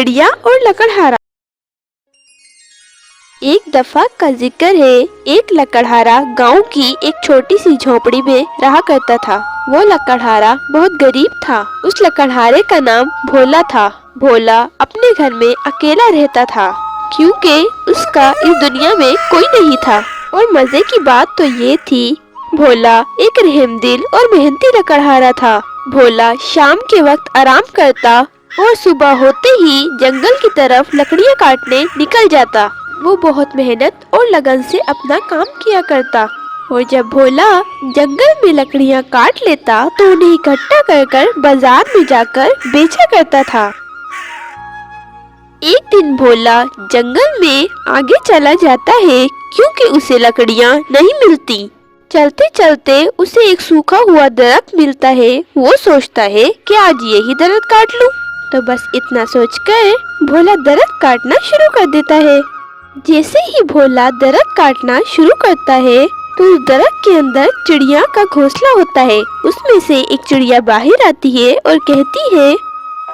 चिड़िया और लकड़हारा। एक दफा का जिक्र है, एक लकड़हारा गांव की एक छोटी सी झोपड़ी में रहा करता था। वो लकड़हारा बहुत गरीब था। उस लकड़हारे का नाम भोला था। भोला अपने घर में अकेला रहता था क्योंकि उसका इस दुनिया में कोई नहीं था। और मजे की बात तो ये थी, भोला एक रहमदिल और मेहनती लकड़हारा था। भोला शाम के वक्त आराम करता और सुबह होते ही जंगल की तरफ लकड़ियाँ काटने निकल जाता। वो बहुत मेहनत और लगन से अपना काम किया करता और जब भोला जंगल में लकड़ियाँ काट लेता तो उन्हें इकट्ठा कर बाजार में जाकर बेचा करता था। एक दिन भोला जंगल में आगे चला जाता है क्योंकि उसे लकड़ियाँ नहीं मिलती। चलते चलते उसे एक सूखा हुआ दरख्त मिलता है। वो सोचता है कि आज यही दरख्त काट लूं। तो बस इतना सोचकर भोला दरख्त काटना शुरू कर देता है। जैसे ही भोला दरख्त काटना शुरू करता है तो उस दरख्त के अंदर चिड़िया का घोंसला होता है। उसमें से एक चिड़िया बाहर आती है और कहती है,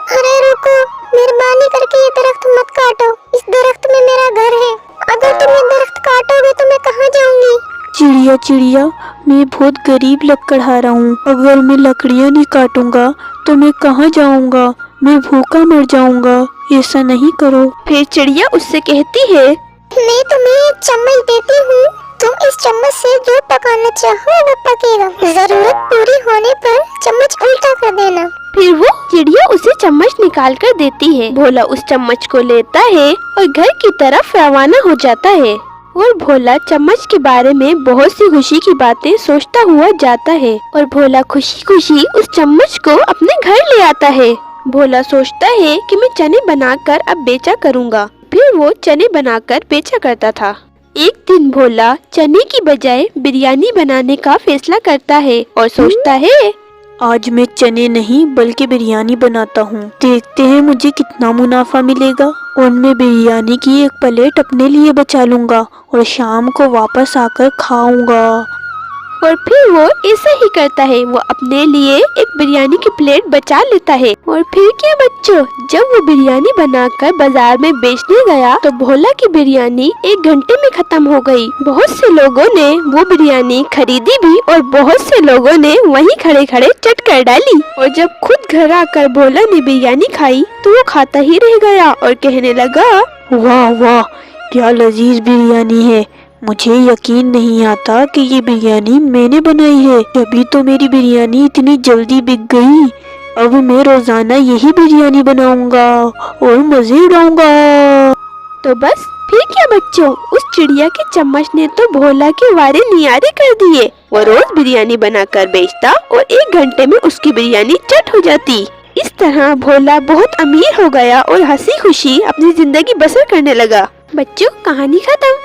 अरे रुको, मेहरबानी करके ये दरख्त मत काटो। इस दरख्त में मेरा घर है। अगर तुम ये दरख्त काटोगे तो मैं कहाँ जाऊंगी? चिड़िया चिड़िया, मैं बहुत गरीब लकड़हारा हूँ। अगर मैं लकड़ियाँ नहीं काटूंगा तो मैं कहाँ जाऊंगा? मैं भूखा मर जाऊंगा। ऐसा नहीं करो। फिर चिड़िया उससे कहती है, मैं तुम्हें एक चम्मच देती हूँ। तुम इस चम्मच से जो पकाना चाहो वो पकेगा। जरूरत पूरी होने पर चम्मच उल्टा कर देना। फिर वो चिड़िया उसे चम्मच निकाल कर देती है। भोला उस चम्मच को लेता है और घर की तरफ रवाना हो जाता है। और भोला चम्मच के बारे में बहुत सी खुशी की बातें सोचता हुआ जाता है और भोला खुशी खुशी उस चम्मच को अपने घर ले आता है। भोला सोचता है कि मैं चने बनाकर अब बेचा करूँगा। फिर वो चने बनाकर बेचा करता था। एक दिन भोला चने की बजाय बिरयानी बनाने का फैसला करता है और सोचता है, आज मैं चने नहीं बल्कि बिरयानी बनाता हूँ। देखते हैं मुझे कितना मुनाफा मिलेगा और मैं बिरयानी की एक प्लेट अपने लिए बचा लूंगा और शाम को वापस आकर खाऊंगा। और फिर वो ऐसा ही करता है। वो अपने लिए एक बिरयानी की प्लेट बचा लेता है। और फिर क्या बच्चों, जब वो बिरयानी बनाकर बाजार में बेचने गया तो भोला की बिरयानी 1 घंटे में खत्म हो गई। बहुत से लोगों ने वो बिरयानी खरीदी भी और बहुत से लोगों ने वहीं खड़े खड़े चट कर डाली। और जब खुद घर आकर भोला ने बिरयानी खाई तो वो खाता ही रह गया और कहने लगा, वाह वाह, क्या लजीज बिरयानी है। मुझे यकीन नहीं आता कि ये बिरयानी मैंने बनाई है। तभी तो मेरी बिरयानी इतनी जल्दी बिक गई। अब मैं रोजाना यही बिरयानी बनाऊंगा और मजे उड़ाऊंगा। तो बस फिर क्या बच्चों, उस चिड़िया के चम्मच ने तो भोला के वारे नियारे कर दिए। वो रोज बिरयानी बनाकर बेचता और 1 घंटे में उसकी बिरयानी चट हो जाती। इस तरह भोला बहुत अमीर हो गया और हंसी खुशी अपनी जिंदगी बसर करने लगा। बच्चों, कहानी खत्म।